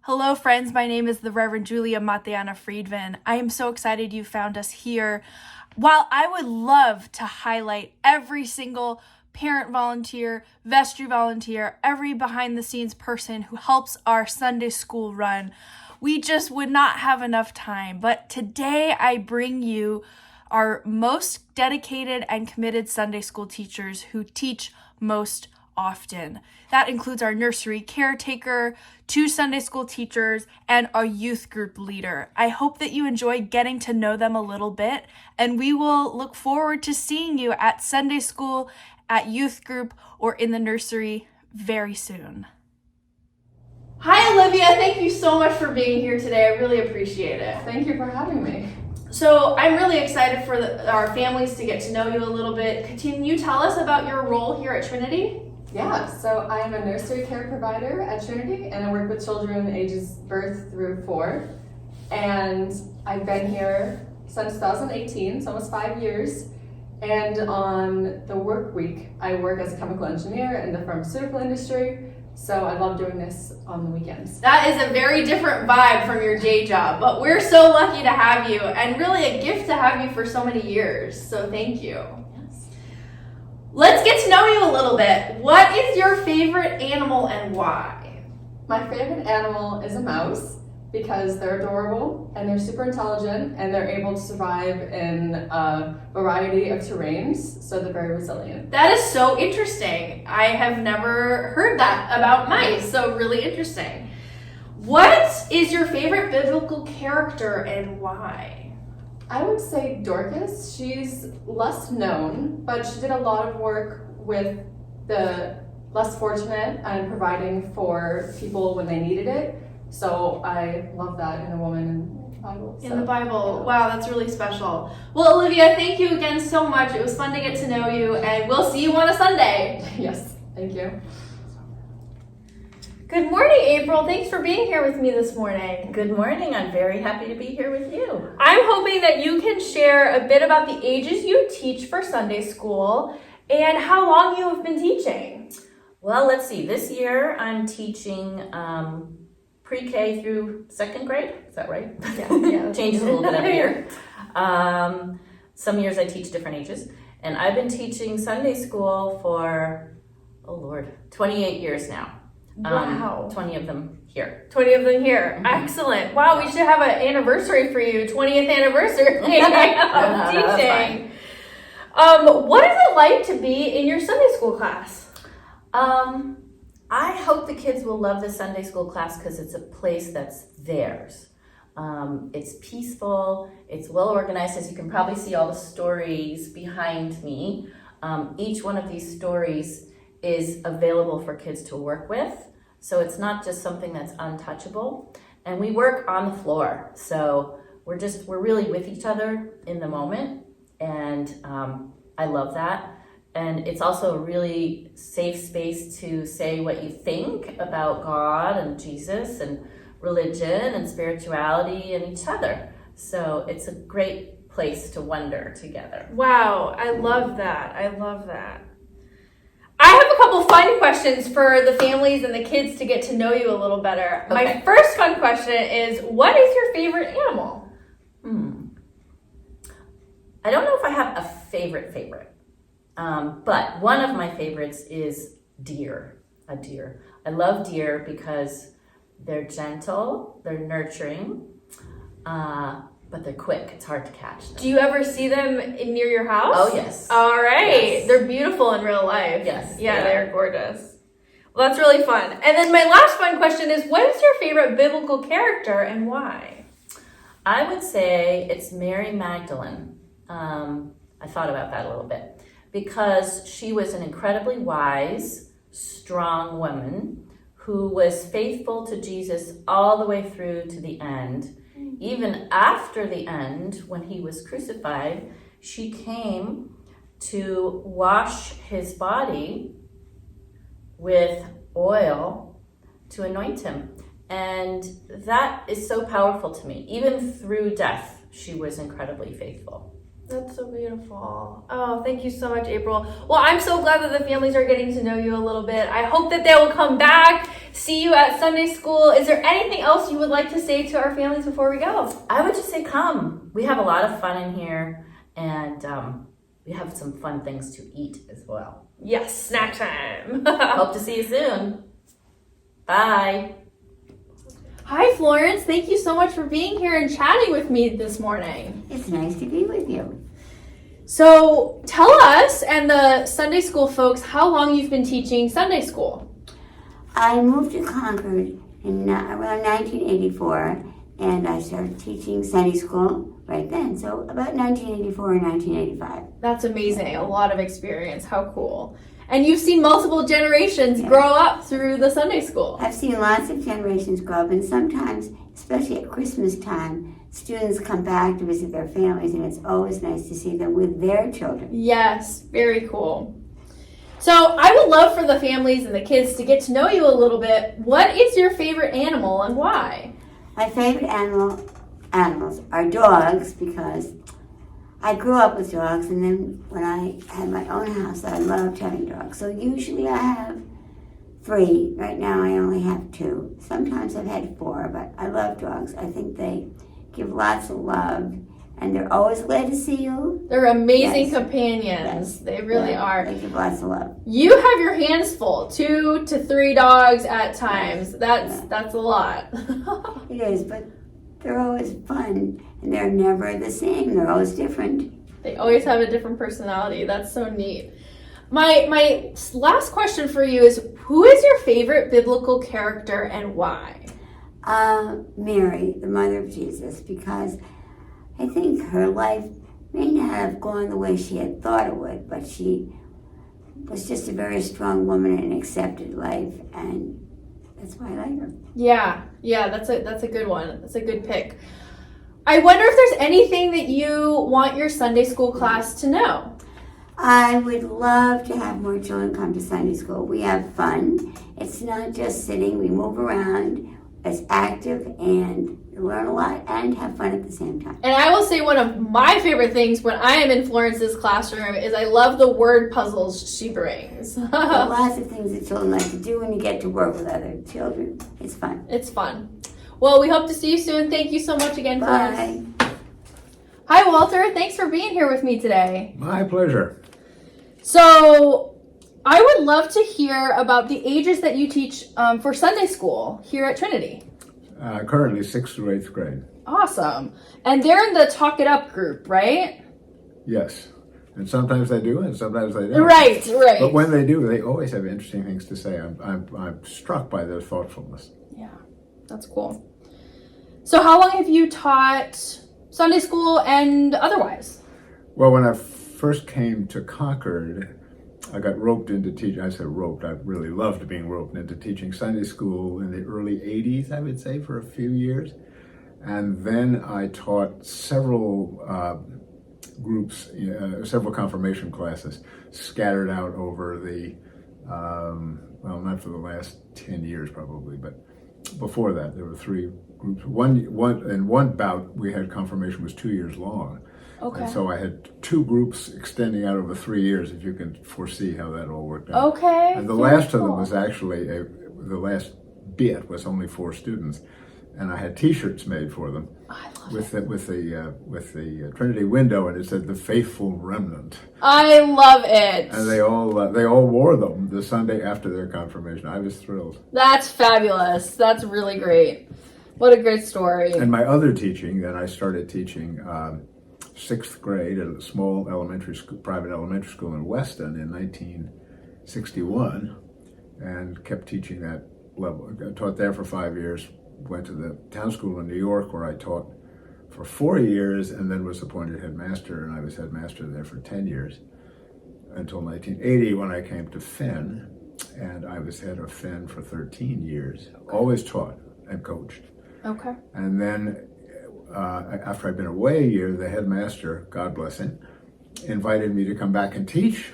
Hello, friends. My name is the Reverend Julia Matiana Friedman. I am so excited you found us here. While I would love to highlight every single parent volunteer, vestry volunteer, every behind the scenes person who helps our Sunday school run, we just would not have enough time. But today I bring you our most dedicated and committed Sunday school teachers who teach most often. That includes our nursery caretaker, 2 Sunday school teachers, and our youth group leader. I hope that you enjoy getting to know them a little bit, and we will look forward to seeing you at Sunday school, at youth group, or in the nursery very soon. Hi, Olivia. Thank you so much for being here today. I really appreciate it. Thank you for having me. So I'm really excited for our families to get to know you a little bit. Can you tell us about your role here at Trinity? Yeah, so I am a nursery care provider at Trinity, and I work with children ages birth through 4. And I've been here since 2018, so almost 5 years. And on the work week, I work as a chemical engineer in the pharmaceutical industry. So I love doing this on the weekends. That is a very different vibe from your day job, but we're so lucky to have you, and really a gift to have you for so many years. So thank you. Yes. Let's get to know you a little bit. What is your favorite animal and why? My favorite animal is a mouse because they're adorable and they're super intelligent and they're able to survive in a variety of terrains, so they're very resilient. That is so interesting. I have never heard that about mice, so really interesting. What is your favorite biblical character and why? I would say Dorcas. She's less known, but she did a lot of work with the less fortunate and providing for people when they needed it. So I love that in a woman in the Bible. In the Bible. Wow, that's really special. Well, Olivia, thank you again so much. It was fun to get to know you, and we'll see you on a Sunday. Yes, thank you. Good morning, April. Thanks for being here with me this morning. Good morning. I'm very happy to be here with you. I'm hoping that you can share a bit about the ages you teach for Sunday school and how long you have been teaching. Well, let's see. This year I'm teaching pre-K through 2nd grade. Is that right? Yeah. Changes a little bit every year. Some years I teach different ages. And I've been teaching Sunday school for, 28 years now. Wow. 20 of them here. 20 of them here. Mm-hmm. Excellent. Wow, we should have an anniversary for you. 20th anniversary of teaching. What is it like to be in your Sunday school class? I hope the kids will love the Sunday school class because it's a place that's theirs. It's peaceful, it's well organized, as you can probably see all the stories behind me. Each one of these stories is available for kids to work with, so it's not just something that's untouchable. And we work on the floor, so we're really with each other in the moment, and I love that. And it's also a really safe space to say what you think about God and Jesus and religion and spirituality and each other. So it's a great place to wonder together. Wow, I love that. I love that. I have a couple fun questions for the families and the kids to get to know you a little better. Okay. My first fun question is, what is your favorite animal? I don't know if I have a favorite. But one of my favorites is a deer. I love deer because they're gentle, they're nurturing, but they're quick. It's hard to catch them. Do you ever see them near your house? Oh, yes. All right. Yes. They're beautiful in real life. Yes. Yeah, they're gorgeous. Well, that's really fun. And then my last fun question is, what is your favorite biblical character and why? I would say it's Mary Magdalene. I thought about that a little bit because she was an incredibly wise, strong woman who was faithful to Jesus all the way through to the end. Even after the end, when he was crucified, she came to wash his body with oil to anoint him. And that is so powerful to me. Even through death, she was incredibly faithful. That's so beautiful. Oh, thank you so much, April. Well, I'm so glad that the families are getting to know you a little bit. I hope that they will come back, see you at Sunday school. Is there anything else you would like to say to our families before we go? I would just say come. We have a lot of fun in here, and we have some fun things to eat as well. Yes, snack time. Hope to see you soon. Bye. Hi, Florence. Thank you so much for being here and chatting with me this morning. It's nice to be with you. So tell us and the Sunday school folks how long you've been teaching Sunday school. I moved to Concord in around 1984, and I started teaching Sunday school right then. So about 1984 or 1985. That's amazing. A lot of experience. How cool. And you've seen multiple generations grow up through the Sunday school. I've seen lots of generations grow up, and sometimes, especially at Christmas time, students come back to visit their families, and it's always nice to see them with their children. Yes, very cool. So I would love for the families and the kids to get to know you a little bit. What is your favorite animal and why? My favorite animals are dogs, because I grew up with dogs, and then when I had my own house, I loved having dogs. So usually I have 3. Right now I only have 2. Sometimes I've had 4, but I love dogs. I think they give lots of love, and they're always glad to see you. They're amazing Yes. companions. Yes. They really Yeah, are. They give lots of love. You have your hands full, 2 to 3 dogs at times. That's a lot. It is, but they're always fun, and they're never the same. They're always different. They always have a different personality. That's so neat. My last question for you is, who is your favorite biblical character and why? Mary, the mother of Jesus, because I think her life may not have gone the way she had thought it would, but she was just a very strong woman and accepted life, and that's why I like her. Yeah, that's a good one. That's a good pick. I wonder if there's anything that you want your Sunday school class to know. I would love to have more children come to Sunday school. We have fun. It's not just sitting. We move around. It's active, and learn a lot and have fun at the same time. And I will say one of my favorite things when I am in Florence's classroom is I love the word puzzles she brings. There are lots of things that children like to do when you get to work with other children. It's fun. It's fun. Well, we hope to see you soon. Thank you so much again, Florence. Bye. Hi, Walter. Thanks for being here with me today. My pleasure. So, I would love to hear about the ages that you teach for Sunday school here at Trinity. Currently 6th through 8th grade. Awesome. And they're in the Talk It Up group, right? Yes. And sometimes they do, and sometimes they don't. Right. But when they do, they always have interesting things to say. I'm struck by their thoughtfulness. Yeah, that's cool. So how long have you taught Sunday school and otherwise? Well, when I first came to Concord, I got roped into teaching. I said roped. I really loved being roped into teaching Sunday school in the early 80s, I would say, for a few years. And then I taught several groups, several confirmation classes scattered out over the, well, not for the last 10 years probably, but before that there were 3 groups. One bout we had confirmation was 2 years long. Okay. And so I had 2 groups extending out over 3 years, if you can foresee how that all worked out. Okay. And the last of them was actually, the last bit was only 4 students. And I had T-shirts made for them with the Trinity window, and it said "The Faithful Remnant." I love it. And they all wore them the Sunday after their confirmation. I was thrilled. That's fabulous. That's really great. What a great story. And my other teaching, then I started teaching 6th grade at a small private elementary school in Weston in 1961, and kept teaching that level. I taught there for 5 years. Went to the town school in New York, where I taught for 4 years, and then was appointed headmaster, and I was headmaster there for 10 years until 1980, when I came to Fenn, and I was head of Fenn for 13 years. Always taught and coached. Okay. And then after I'd been away a year, the headmaster, God bless him, invited me to come back and teach.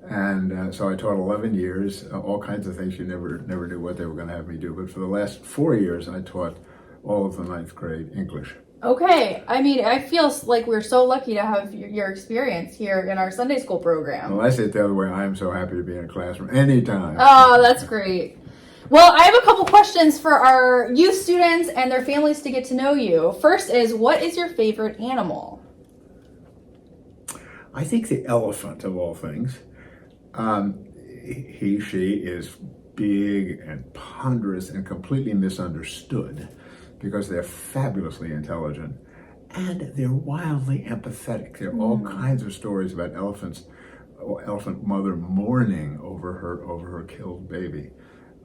And so I taught 11 years, all kinds of things you never knew what they were going to have me do. But for the last 4 years, I taught all of the 9th grade English. Okay, I mean, I feel like we're so lucky to have your experience here in our Sunday school program. Well, I say it the other way. I am so happy to be in a classroom anytime. Oh, that's great. Well, I have a couple questions for our youth students and their families to get to know you. First is, what is your favorite animal? I think the elephant, of all things. She is big and ponderous and completely misunderstood because they're fabulously intelligent and they're wildly empathetic. There are all kinds of stories about elephant mother mourning over her killed baby.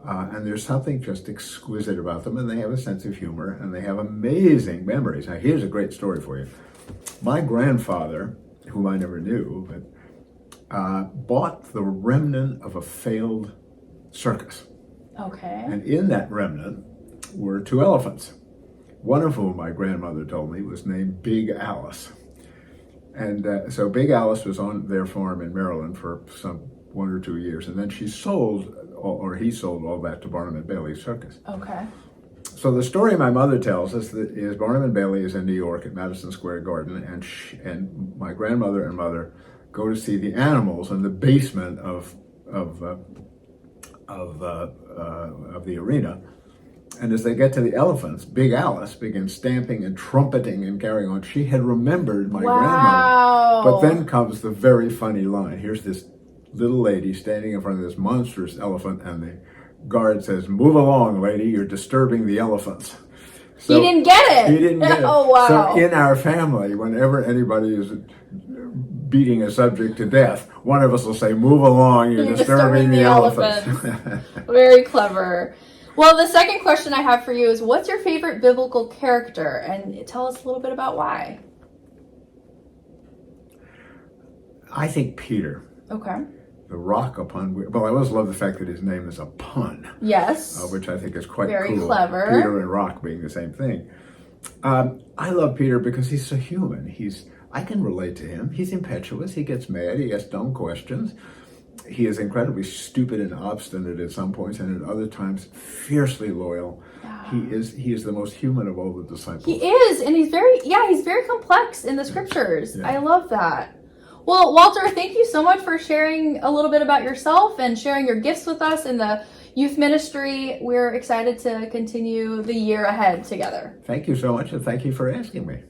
And there's something just exquisite about them, and they have a sense of humor, and they have amazing memories. Now, here's a great story for you. My grandfather, whom I never knew, but bought the remnant of a failed circus. Okay. And in that remnant were 2 elephants, one of whom my grandmother told me was named Big Alice. And so Big Alice was on their farm in Maryland for some 1 or 2 years, and then he sold all that to Barnum and Bailey Circus. Okay. So the story my mother tells us is Barnum and Bailey is in New York at Madison Square Garden, and my grandmother and mother go to see the animals in the basement of the arena. And as they get to the elephants, Big Alice begins stamping and trumpeting and carrying on. She had remembered my grandmother. But then comes the very funny line. Here's this little lady standing in front of this monstrous elephant, and the guard says, "Move along, lady, you're disturbing the elephants." So he didn't get it. He didn't get it. Oh, wow. So in our family, whenever anybody is beating a subject to death, one of us will say, "Move along, you're disturbing the elephants." Very clever. Well, the second question I have for you is, what's your favorite biblical character? And tell us a little bit about why. I think Peter, Okay. the rock upon which, well, I always love the fact that his name is a pun, Yes. which I think is quite Very cool. clever. Peter and rock being the same thing. I love Peter because he's so human. I can relate to him. He's impetuous. He gets mad. He asks dumb questions. He is incredibly stupid and obstinate at some points, and at other times fiercely loyal. Yeah. He is the most human of all the disciples. He is, and he's very complex in the scriptures. Yeah. I love that. Well, Walter, thank you so much for sharing a little bit about yourself and sharing your gifts with us in the youth ministry. We're excited to continue the year ahead together. Thank you so much, and thank you for asking me.